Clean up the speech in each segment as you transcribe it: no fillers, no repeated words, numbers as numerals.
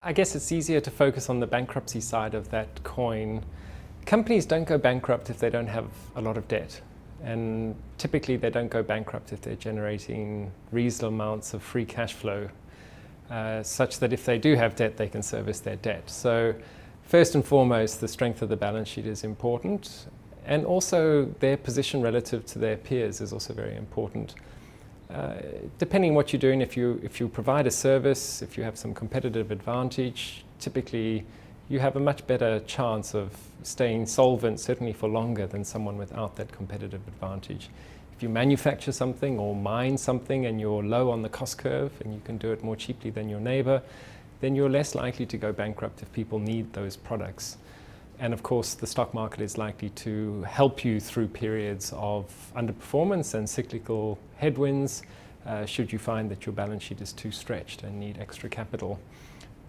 I guess it's easier to focus on the bankruptcy side of that coin. Companies don't go bankrupt if they don't have a lot of debt. And typically they don't go bankrupt if they're generating reasonable amounts of free cash flow, such that if they do have debt, they can service their debt. So first and foremost, the strength of the balance sheet is important. And also their position relative to their peers is also very important. Depending what you're doing, if you provide a service, if you have some competitive advantage, typically you have a much better chance of staying solvent, certainly for longer, than someone without that competitive advantage. If you manufacture something or mine something and you're low on the cost curve and you can do it more cheaply than your neighbor, then you're less likely to go bankrupt if people need those products. And of course, the stock market is likely to help you through periods of underperformance and cyclical headwinds, should you find that your balance sheet is too stretched and need extra capital.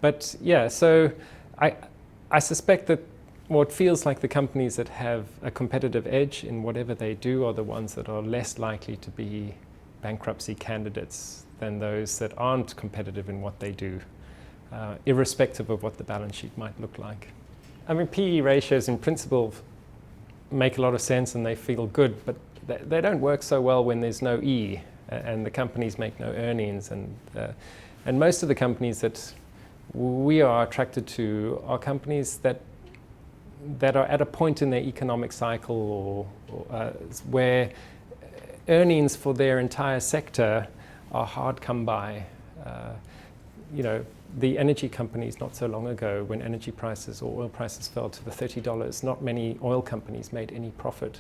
But yeah, so I suspect that what feels like the companies that have a competitive edge in whatever they do are the ones that are less likely to be bankruptcy candidates than those that aren't competitive in what they do, irrespective of what the balance sheet might look like. I mean, PE ratios in principle make a lot of sense and they feel good, but they don't work so well when there's no E and the companies make no earnings. And most of the companies that we are attracted to are companies that are at a point in their economic cycle or where earnings for their entire sector are hard come by. The energy companies not so long ago, when energy prices or oil prices fell to the $30, not many oil companies made any profit.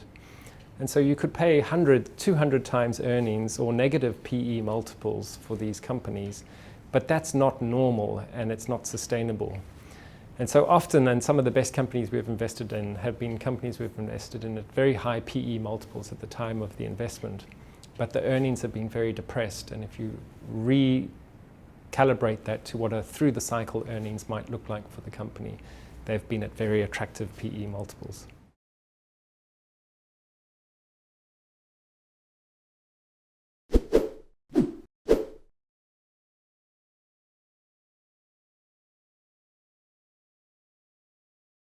And so you could pay 100, 200 times earnings or negative PE multiples for these companies, but that's not normal and it's not sustainable. And so often, and some of the best companies we've invested in have been companies we've invested in at very high PE multiples at the time of the investment, but the earnings have been very depressed. And if you recalibrate that to what a through the cycle earnings might look like for the company, they've been at very attractive PE multiples.